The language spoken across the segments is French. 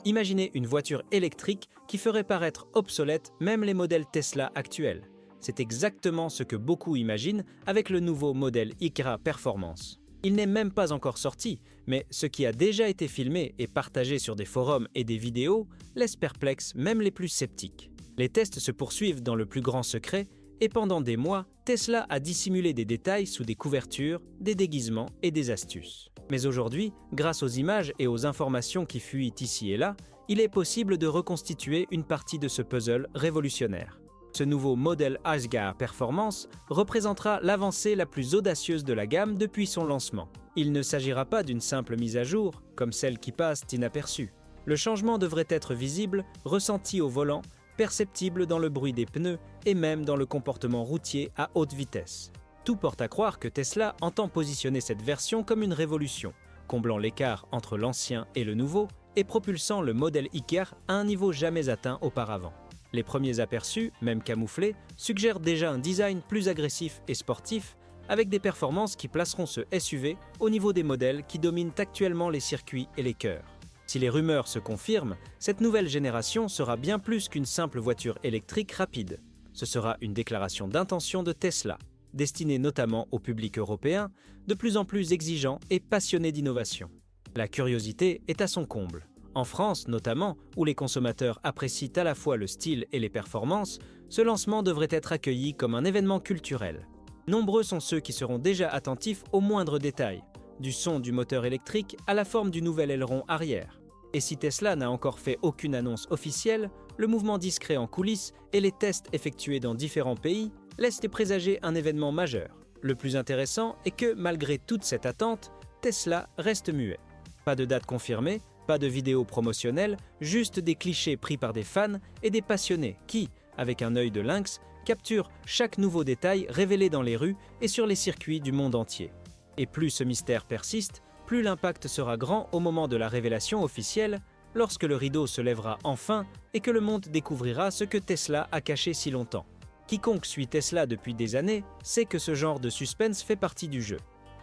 Imaginez une voiture électrique qui ferait paraître obsolètes même les modèles Tesla actuels. C'est exactement ce que beaucoup imaginent avec le nouveau modèle Icra Performance. Il n'est même pas encore sorti, mais ce qui a déjà été filmé et partagé sur des forums et des vidéos laisse perplexe même les plus sceptiques. Les tests se poursuivent dans le plus grand secret et pendant des mois, Tesla a dissimulé des détails sous des couvertures, des déguisements et des astuces. Mais aujourd'hui, grâce aux images et aux informations qui fuient ici et là, il est possible de reconstituer une partie de ce puzzle révolutionnaire. Ce nouveau modèle Asgard Performance représentera l'avancée la plus audacieuse de la gamme depuis son lancement. Il ne s'agira pas d'une simple mise à jour, comme celle qui passe inaperçue. Le changement devrait être visible, ressenti au volant, perceptible dans le bruit des pneus et même dans le comportement routier à haute vitesse. Tout porte à croire que Tesla entend positionner cette version comme une révolution, comblant l'écart entre l'ancien et le nouveau et propulsant le modèle Icra à un niveau jamais atteint auparavant. Les premiers aperçus, même camouflés, suggèrent déjà un design plus agressif et sportif, avec des performances qui placeront ce SUV au niveau des modèles qui dominent actuellement les circuits et les cœurs. Si les rumeurs se confirment, cette nouvelle génération sera bien plus qu'une simple voiture électrique rapide. Ce sera une déclaration d'intention de Tesla, destinée notamment au public européen, de plus en plus exigeant et passionné d'innovation. La curiosité est à son comble. En France notamment, où les consommateurs apprécient à la fois le style et les performances, ce lancement devrait être accueilli comme un événement culturel. Nombreux sont ceux qui seront déjà attentifs aux moindres détails, du son du moteur électrique à la forme du nouvel aileron arrière. Et si Tesla n'a encore fait aucune annonce officielle, le mouvement discret en coulisses et les tests effectués dans différents pays laissent présager un événement majeur. Le plus intéressant est que, malgré toute cette attente, Tesla reste muet. Pas de date confirmée, pas de vidéos promotionnelles, juste des clichés pris par des fans et des passionnés qui, avec un œil de lynx, capturent chaque nouveau détail révélé dans les rues et sur les circuits du monde entier. Et plus ce mystère persiste, plus l'impact sera grand au moment de la révélation officielle, lorsque le rideau se lèvera enfin et que le monde découvrira ce que Tesla a caché si longtemps. Quiconque suit Tesla depuis des années sait que ce genre de suspense fait partie du jeu.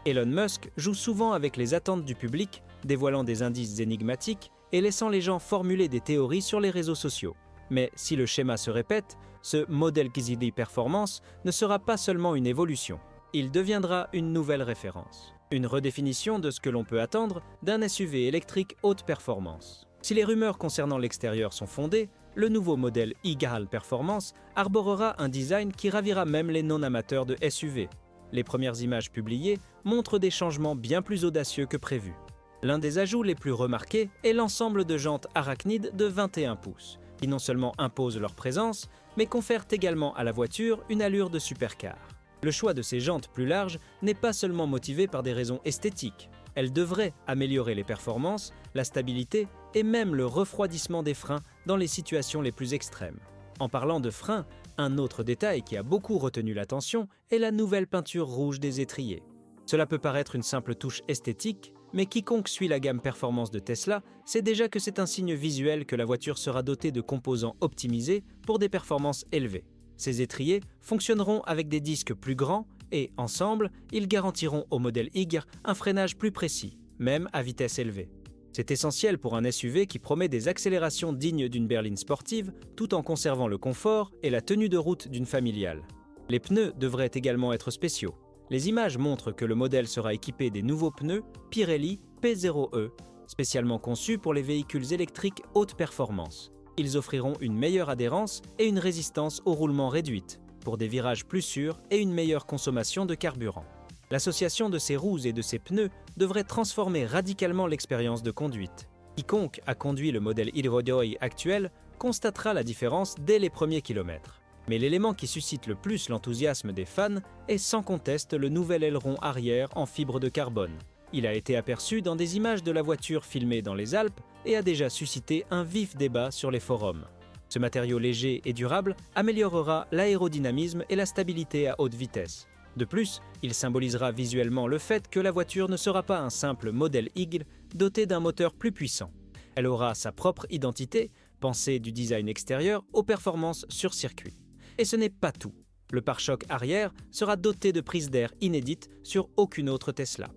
Elon Musk joue souvent avec les attentes du public, dévoilant des indices énigmatiques et laissant les gens formuler des théories sur les réseaux sociaux. Mais si le schéma se répète, ce modèle Kizidi Performance ne sera pas seulement une évolution. Il deviendra une nouvelle référence. Une redéfinition de ce que l'on peut attendre d'un SUV électrique haute performance. Si les rumeurs concernant l'extérieur sont fondées, le nouveau modèle Icra Performance arborera un design qui ravira même les non-amateurs de SUV. Les premières images publiées montrent des changements bien plus audacieux que prévu. L'un des ajouts les plus remarqués est l'ensemble de jantes arachnides de 21 pouces, qui non seulement imposent leur présence, mais confèrent également à la voiture une allure de supercar. Le choix de ces jantes plus larges n'est pas seulement motivé par des raisons esthétiques. Elles devraient améliorer les performances, la stabilité et même le refroidissement des freins dans les situations les plus extrêmes. En parlant de freins, un autre détail qui a beaucoup retenu l'attention est la nouvelle peinture rouge des étriers. Cela peut paraître une simple touche esthétique, mais quiconque suit la gamme performance de Tesla sait déjà que c'est un signe visuel que la voiture sera dotée de composants optimisés pour des performances élevées. Ces étriers fonctionneront avec des disques plus grands et, ensemble, ils garantiront au modèle Icra un freinage plus précis, même à vitesse élevée. C'est essentiel pour un SUV qui promet des accélérations dignes d'une berline sportive tout en conservant le confort et la tenue de route d'une familiale. Les pneus devraient également être spéciaux. Les images montrent que le modèle sera équipé des nouveaux pneus Pirelli P0E, spécialement conçus pour les véhicules électriques haute performance. Ils offriront une meilleure adhérence et une résistance au roulement réduite, pour des virages plus sûrs et une meilleure consommation de carburant. L'association de ces roues et de ces pneus devrait transformer radicalement l'expérience de conduite. Quiconque a conduit le modèle Hydrodoy actuel constatera la différence dès les premiers kilomètres. Mais l'élément qui suscite le plus l'enthousiasme des fans est sans conteste le nouvel aileron arrière en fibre de carbone. Il a été aperçu dans des images de la voiture filmée dans les Alpes et a déjà suscité un vif débat sur les forums. Ce matériau léger et durable améliorera l'aérodynamisme et la stabilité à haute vitesse. De plus, il symbolisera visuellement le fait que la voiture ne sera pas un simple modèle Icra doté d'un moteur plus puissant. Elle aura sa propre identité, pensée du design extérieur aux performances sur circuit. Et ce n'est pas tout. Le pare-choc arrière sera doté de prises d'air inédites sur aucune autre Tesla.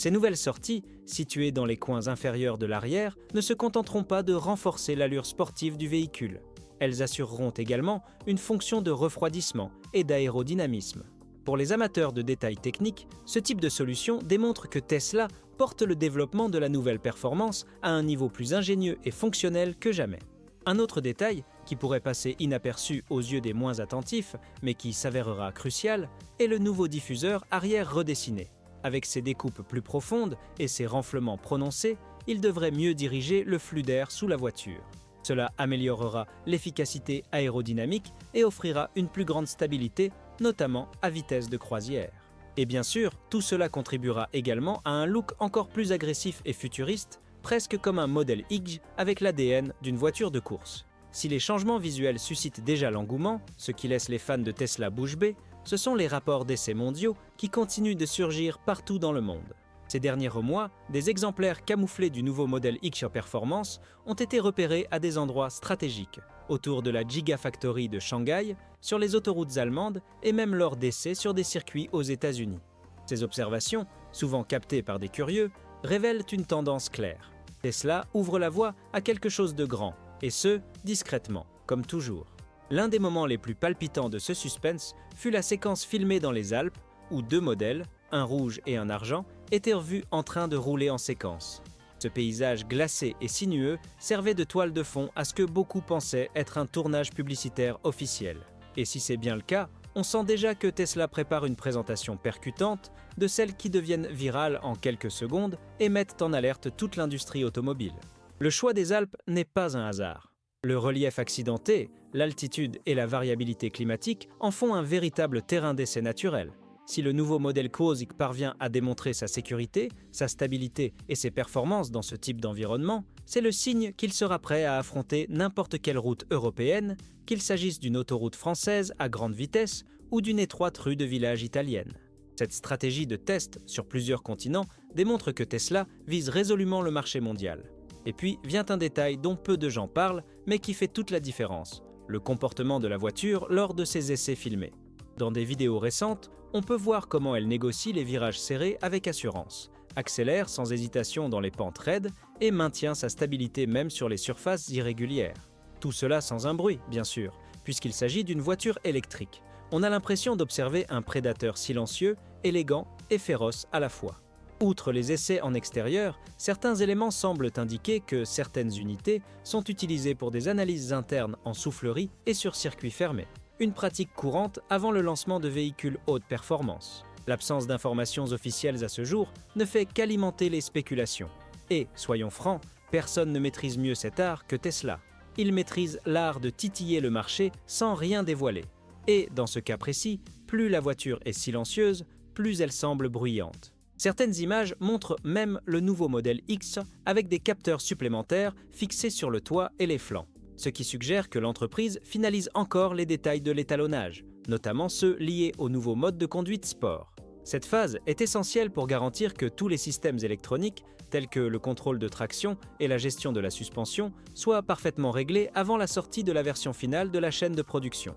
Ces nouvelles sorties, situées dans les coins inférieurs de l'arrière, ne se contenteront pas de renforcer l'allure sportive du véhicule. Elles assureront également une fonction de refroidissement et d'aérodynamisme. Pour les amateurs de détails techniques, ce type de solution démontre que Tesla porte le développement de la nouvelle performance à un niveau plus ingénieux et fonctionnel que jamais. Un autre détail, qui pourrait passer inaperçu aux yeux des moins attentifs, mais qui s'avérera crucial, est le nouveau diffuseur arrière redessiné. Avec ses découpes plus profondes et ses renflements prononcés, il devrait mieux diriger le flux d'air sous la voiture. Cela améliorera l'efficacité aérodynamique et offrira une plus grande stabilité, notamment à vitesse de croisière. Et bien sûr, tout cela contribuera également à un look encore plus agressif et futuriste, presque comme un modèle X avec l'ADN d'une voiture de course. Si les changements visuels suscitent déjà l'engouement, ce qui laisse les fans de Tesla bouche bée, ce sont les rapports d'essais mondiaux qui continuent de surgir partout dans le monde. Ces derniers mois, des exemplaires camouflés du nouveau modèle X Performance ont été repérés à des endroits stratégiques, autour de la Gigafactory de Shanghai, sur les autoroutes allemandes et même lors d'essais sur des circuits aux États-Unis. Ces observations, souvent captées par des curieux, révèlent une tendance claire. Tesla ouvre la voie à quelque chose de grand, et ce, discrètement, comme toujours. L'un des moments les plus palpitants de ce suspense fut la séquence filmée dans les Alpes, où deux modèles, un rouge et un argent, étaient revus en train de rouler en séquence. Ce paysage glacé et sinueux servait de toile de fond à ce que beaucoup pensaient être un tournage publicitaire officiel. Et si c'est bien le cas, on sent déjà que Tesla prépare une présentation percutante, de celles qui deviennent virales en quelques secondes et mettent en alerte toute l'industrie automobile. Le choix des Alpes n'est pas un hasard. Le relief accidenté, l'altitude et la variabilité climatique en font un véritable terrain d'essai naturel. Si le nouveau modèle Kuosik parvient à démontrer sa sécurité, sa stabilité et ses performances dans ce type d'environnement, c'est le signe qu'il sera prêt à affronter n'importe quelle route européenne, qu'il s'agisse d'une autoroute française à grande vitesse ou d'une étroite rue de village italienne. Cette stratégie de test sur plusieurs continents démontre que Tesla vise résolument le marché mondial. Et puis vient un détail dont peu de gens parlent, mais qui fait toute la différence, le comportement de la voiture lors de ses essais filmés. Dans des vidéos récentes, on peut voir comment elle négocie les virages serrés avec assurance, accélère sans hésitation dans les pentes raides et maintient sa stabilité même sur les surfaces irrégulières. Tout cela sans un bruit, bien sûr, puisqu'il s'agit d'une voiture électrique. On a l'impression d'observer un prédateur silencieux, élégant et féroce à la fois. Outre les essais en extérieur, certains éléments semblent indiquer que certaines unités sont utilisées pour des analyses internes en soufflerie et sur circuit fermé. Une pratique courante avant le lancement de véhicules haute performance. L'absence d'informations officielles à ce jour ne fait qu'alimenter les spéculations. Et, soyons francs, personne ne maîtrise mieux cet art que Tesla. Il maîtrise l'art de titiller le marché sans rien dévoiler. Et, dans ce cas précis, plus la voiture est silencieuse, plus elle semble bruyante. Certaines images montrent même le nouveau modèle X avec des capteurs supplémentaires fixés sur le toit et les flancs, ce qui suggère que l'entreprise finalise encore les détails de l'étalonnage, notamment ceux liés au nouveau mode de conduite sport. Cette phase est essentielle pour garantir que tous les systèmes électroniques, tels que le contrôle de traction et la gestion de la suspension, soient parfaitement réglés avant la sortie de la version finale de la chaîne de production.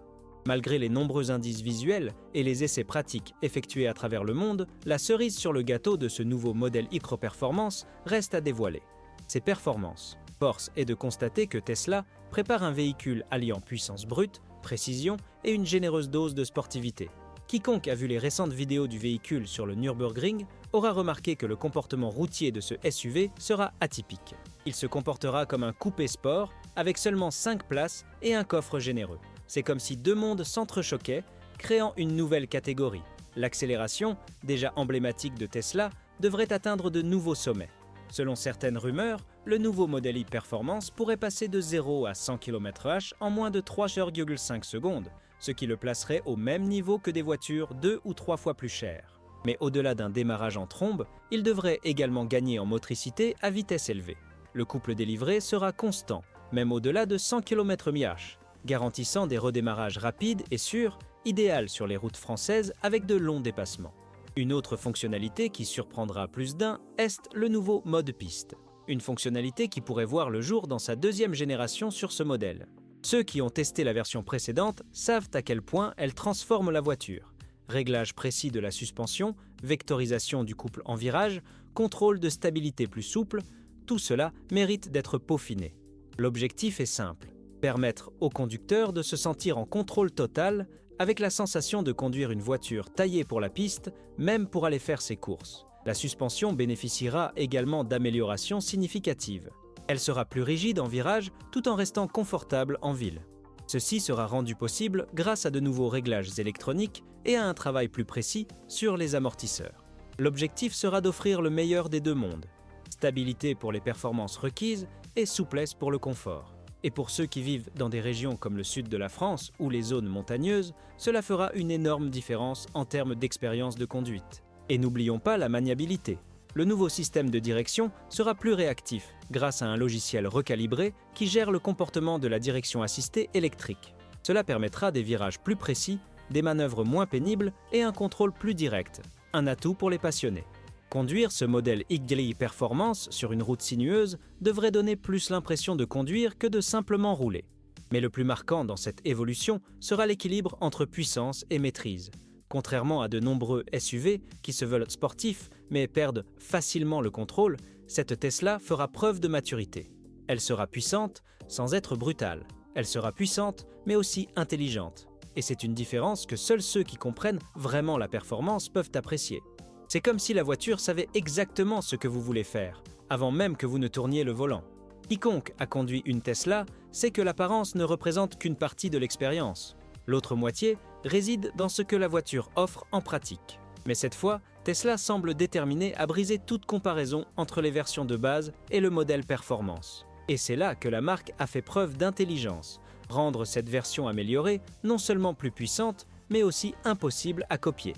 Malgré les nombreux indices visuels et les essais pratiques effectués à travers le monde, la cerise sur le gâteau de ce nouveau modèle X-Performance reste à dévoiler. Ses performances. Force est de constater que Tesla prépare un véhicule alliant puissance brute, précision et une généreuse dose de sportivité. Quiconque a vu les récentes vidéos du véhicule sur le Nürburgring aura remarqué que le comportement routier de ce SUV sera atypique. Il se comportera comme un coupé sport avec seulement 5 places et un coffre généreux. C'est comme si deux mondes s'entrechoquaient, créant une nouvelle catégorie. L'accélération, déjà emblématique de Tesla, devrait atteindre de nouveaux sommets. Selon certaines rumeurs, le nouveau modèle e-Performance pourrait passer de 0 à 100 km/h en moins de 3,5 secondes, ce qui le placerait au même niveau que des voitures 2 ou 3 fois plus chères. Mais au-delà d'un démarrage en trombe, il devrait également gagner en motricité à vitesse élevée. Le couple délivré sera constant, même au-delà de 100 km/h, garantissant des redémarrages rapides et sûrs, idéal sur les routes françaises avec de longs dépassements. Une autre fonctionnalité qui surprendra plus d'un est le nouveau mode piste. Une fonctionnalité qui pourrait voir le jour dans sa deuxième génération sur ce modèle. Ceux qui ont testé la version précédente savent à quel point elle transforme la voiture. Réglage précis de la suspension, vectorisation du couple en virage, contrôle de stabilité plus souple, tout cela mérite d'être peaufiné. L'objectif est simple, permettre au conducteur de se sentir en contrôle total avec la sensation de conduire une voiture taillée pour la piste, même pour aller faire ses courses. La suspension bénéficiera également d'améliorations significatives. Elle sera plus rigide en virage tout en restant confortable en ville. Ceci sera rendu possible grâce à de nouveaux réglages électroniques et à un travail plus précis sur les amortisseurs. L'objectif sera d'offrir le meilleur des deux mondes, stabilité pour les performances requises et souplesse pour le confort. Et pour ceux qui vivent dans des régions comme le sud de la France ou les zones montagneuses, cela fera une énorme différence en termes d'expérience de conduite. Et n'oublions pas la maniabilité. Le nouveau système de direction sera plus réactif grâce à un logiciel recalibré qui gère le comportement de la direction assistée électrique. Cela permettra des virages plus précis, des manœuvres moins pénibles et un contrôle plus direct. Un atout pour les passionnés. Conduire ce modèle XGLI Performance sur une route sinueuse devrait donner plus l'impression de conduire que de simplement rouler. Mais le plus marquant dans cette évolution sera l'équilibre entre puissance et maîtrise. Contrairement à de nombreux SUV qui se veulent sportifs mais perdent facilement le contrôle, cette Tesla fera preuve de maturité. Elle sera puissante sans être brutale. Elle sera puissante mais aussi intelligente. Et c'est une différence que seuls ceux qui comprennent vraiment la performance peuvent apprécier. C'est comme si la voiture savait exactement ce que vous voulez faire, avant même que vous ne tourniez le volant. Quiconque a conduit une Tesla sait que l'apparence ne représente qu'une partie de l'expérience. L'autre moitié réside dans ce que la voiture offre en pratique. Mais cette fois, Tesla semble déterminée à briser toute comparaison entre les versions de base et le modèle performance. Et c'est là que la marque a fait preuve d'intelligence, rendre cette version améliorée non seulement plus puissante, mais aussi impossible à copier.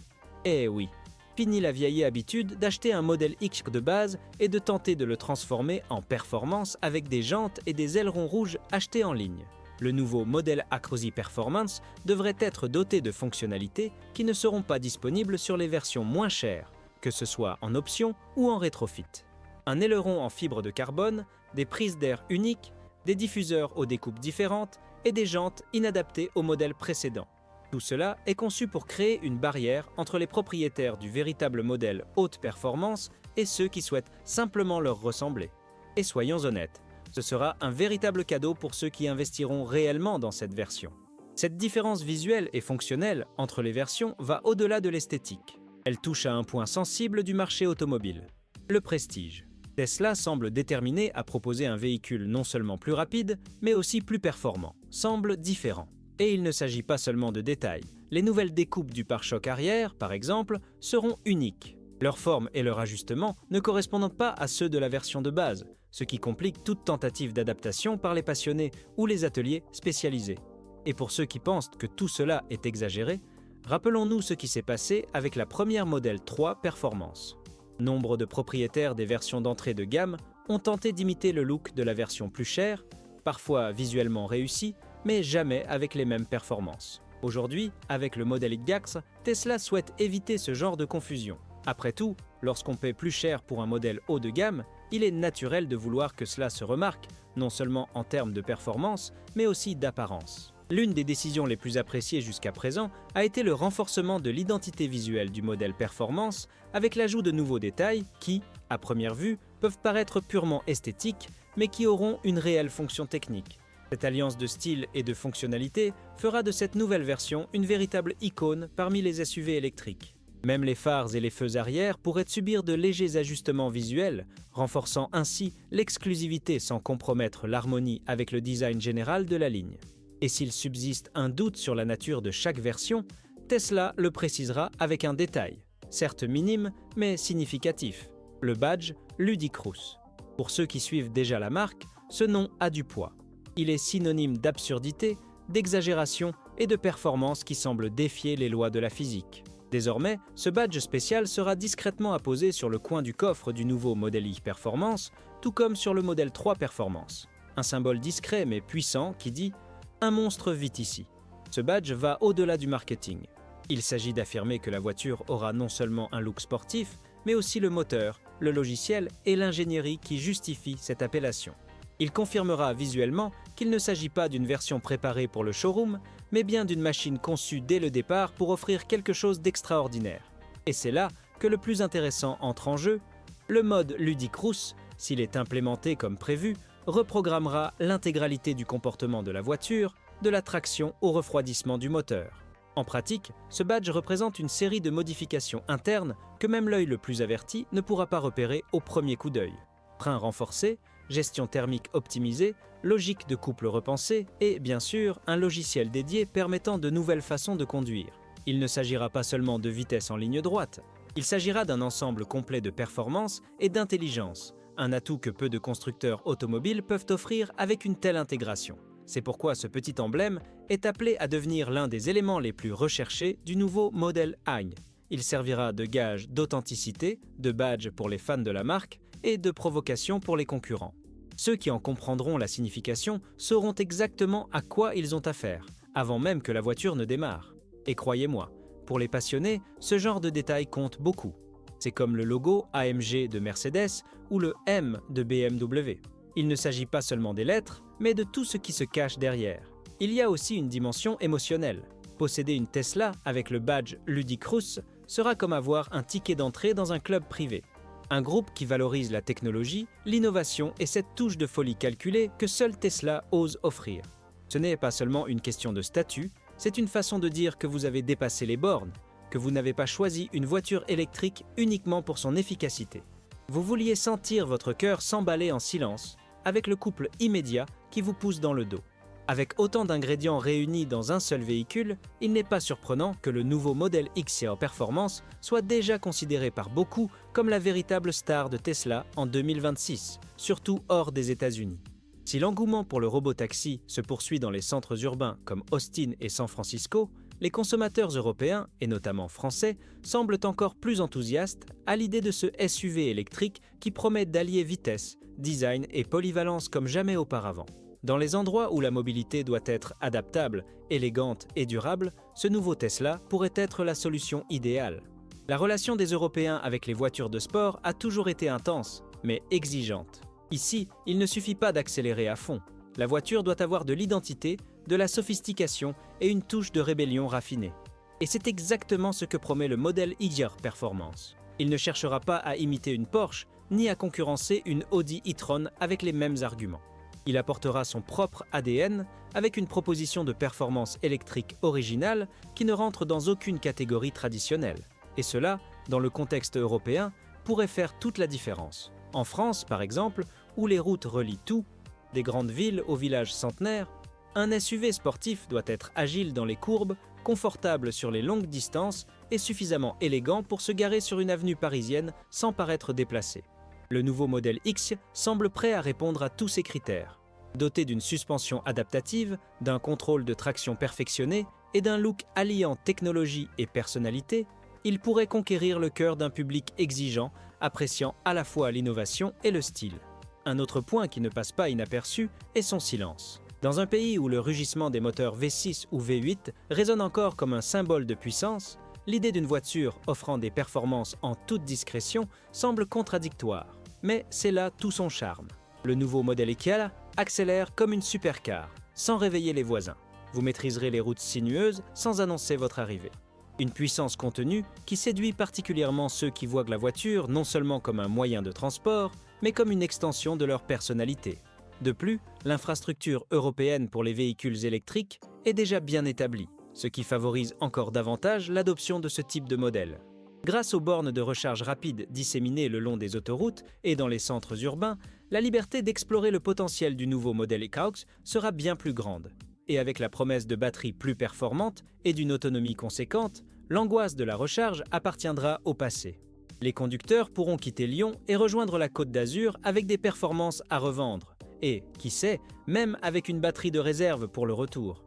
Eh oui, fini la vieille habitude d'acheter un modèle X de base et de tenter de le transformer en performance avec des jantes et des ailerons rouges achetés en ligne. Le nouveau modèle Acrozy Performance devrait être doté de fonctionnalités qui ne seront pas disponibles sur les versions moins chères, que ce soit en option ou en rétrofit. Un aileron en fibre de carbone, des prises d'air uniques, des diffuseurs aux découpes différentes et des jantes inadaptées au modèle précédent. Tout cela est conçu pour créer une barrière entre les propriétaires du véritable modèle haute performance et ceux qui souhaitent simplement leur ressembler. Et soyons honnêtes, ce sera un véritable cadeau pour ceux qui investiront réellement dans cette version. Cette différence visuelle et fonctionnelle entre les versions va au-delà de l'esthétique. Elle touche à un point sensible du marché automobile, le prestige. Tesla semble déterminée à proposer un véhicule non seulement plus rapide, mais aussi plus performant, semble différent. Et il ne s'agit pas seulement de détails. Les nouvelles découpes du pare-choc arrière, par exemple, seront uniques. Leur forme et leur ajustement ne correspondent pas à ceux de la version de base, ce qui complique toute tentative d'adaptation par les passionnés ou les ateliers spécialisés. Et pour ceux qui pensent que tout cela est exagéré, rappelons-nous ce qui s'est passé avec la première modèle 3 Performance. Nombre de propriétaires des versions d'entrée de gamme ont tenté d'imiter le look de la version plus chère, parfois visuellement réussie, mais jamais avec les mêmes performances. Aujourd'hui, avec le modèle X, Tesla souhaite éviter ce genre de confusion. Après tout, lorsqu'on paie plus cher pour un modèle haut de gamme, il est naturel de vouloir que cela se remarque, non seulement en termes de performance, mais aussi d'apparence. L'une des décisions les plus appréciées jusqu'à présent a été le renforcement de l'identité visuelle du modèle performance avec l'ajout de nouveaux détails qui, à première vue, peuvent paraître purement esthétiques, mais qui auront une réelle fonction technique. Cette alliance de style et de fonctionnalité fera de cette nouvelle version une véritable icône parmi les SUV électriques. Même les phares et les feux arrière pourraient subir de légers ajustements visuels, renforçant ainsi l'exclusivité sans compromettre l'harmonie avec le design général de la ligne. Et s'il subsiste un doute sur la nature de chaque version, Tesla le précisera avec un détail, certes minime mais significatif, le badge Ludicrous. Pour ceux qui suivent déjà la marque, ce nom a du poids. Il est synonyme d'absurdité, d'exagération et de performance qui semble défier les lois de la physique. Désormais, ce badge spécial sera discrètement apposé sur le coin du coffre du nouveau modèle i Performance, tout comme sur le modèle 3 Performance. Un symbole discret mais puissant qui dit « Un monstre vit ici ». Ce badge va au-delà du marketing. Il s'agit d'affirmer que la voiture aura non seulement un look sportif, mais aussi le moteur, le logiciel et l'ingénierie qui justifient cette appellation. Il confirmera visuellement qu'il ne s'agit pas d'une version préparée pour le showroom, mais bien d'une machine conçue dès le départ pour offrir quelque chose d'extraordinaire. Et c'est là que le plus intéressant entre en jeu, Le mode ludique rousse, s'il est implémenté comme prévu, reprogrammera l'intégralité du comportement de la voiture, de la traction au refroidissement du moteur. En pratique, ce badge représente une série de modifications internes que même l'œil le plus averti ne pourra pas repérer au premier coup d'œil. Frein renforcé, gestion thermique optimisée, logique de couple repensée et, bien sûr, un logiciel dédié permettant de nouvelles façons de conduire. Il ne s'agira pas seulement de vitesse en ligne droite, il s'agira d'un ensemble complet de performance et d'intelligence, un atout que peu de constructeurs automobiles peuvent offrir avec une telle intégration. C'est pourquoi ce petit emblème est appelé à devenir l'un des éléments les plus recherchés du nouveau modèle Aign. Il servira de gage d'authenticité, de badge pour les fans de la marque et de provocation pour les concurrents. Ceux qui en comprendront la signification sauront exactement à quoi ils ont affaire, avant même que la voiture ne démarre. Et croyez-moi, pour les passionnés, ce genre de détails compte beaucoup. C'est comme le logo AMG de Mercedes ou le M de BMW. Il ne s'agit pas seulement des lettres, mais de tout ce qui se cache derrière. Il y a aussi une dimension émotionnelle. Posséder une Tesla avec le badge ludique rousse sera comme avoir un ticket d'entrée dans un club privé. Un groupe qui valorise la technologie, l'innovation et cette touche de folie calculée que seule Tesla ose offrir. Ce n'est pas seulement une question de statut, c'est une façon de dire que vous avez dépassé les bornes, que vous n'avez pas choisi une voiture électrique uniquement pour son efficacité. Vous vouliez sentir votre cœur s'emballer en silence, avec le couple immédiat qui vous pousse dans le dos. Avec autant d'ingrédients réunis dans un seul véhicule, il n'est pas surprenant que le nouveau modèle X Performance soit déjà considéré par beaucoup comme la véritable star de Tesla en 2026, surtout hors des États-Unis. Si l'engouement pour le robotaxi se poursuit dans les centres urbains comme Austin et San Francisco, les consommateurs européens, et notamment français, semblent encore plus enthousiastes à l'idée de ce SUV électrique qui promet d'allier vitesse, design et polyvalence comme jamais auparavant. Dans les endroits où la mobilité doit être adaptable, élégante et durable, ce nouveau Tesla pourrait être la solution idéale. La relation des Européens avec les voitures de sport a toujours été intense, mais exigeante. Ici, il ne suffit pas d'accélérer à fond. La voiture doit avoir de l'identité, de la sophistication et une touche de rébellion raffinée. Et c'est exactement ce que promet le modèle X Performance. Il ne cherchera pas à imiter une Porsche, ni à concurrencer une Audi e-tron avec les mêmes arguments. Il apportera son propre ADN avec une proposition de performance électrique originale qui ne rentre dans aucune catégorie traditionnelle. Et cela, dans le contexte européen, pourrait faire toute la différence. En France, par exemple, où les routes relient tout, des grandes villes aux villages centenaires, un SUV sportif doit être agile dans les courbes, confortable sur les longues distances et suffisamment élégant pour se garer sur une avenue parisienne sans paraître déplacé. Le nouveau modèle X semble prêt à répondre à tous ces critères. Doté d'une suspension adaptative, d'un contrôle de traction perfectionné et d'un look alliant technologie et personnalité, il pourrait conquérir le cœur d'un public exigeant, appréciant à la fois l'innovation et le style. Un autre point qui ne passe pas inaperçu est son silence. Dans un pays où le rugissement des moteurs V6 ou V8 résonne encore comme un symbole de puissance, l'idée d'une voiture offrant des performances en toute discrétion semble contradictoire. Mais c'est là tout son charme. Le nouveau modèle X accélère comme une supercar, sans réveiller les voisins. Vous maîtriserez les routes sinueuses sans annoncer votre arrivée. Une puissance contenue qui séduit particulièrement ceux qui voient la voiture non seulement comme un moyen de transport, mais comme une extension de leur personnalité. De plus, l'infrastructure européenne pour les véhicules électriques est déjà bien établie, ce qui favorise encore davantage l'adoption de ce type de modèle. Grâce aux bornes de recharge rapide disséminées le long des autoroutes et dans les centres urbains, la liberté d'explorer le potentiel du nouveau modèle X sera bien plus grande. Et avec la promesse de batteries plus performantes et d'une autonomie conséquente, l'angoisse de la recharge appartiendra au passé. Les conducteurs pourront quitter Lyon et rejoindre la Côte d'Azur avec des performances à revendre. Et, qui sait, même avec une batterie de réserve pour le retour.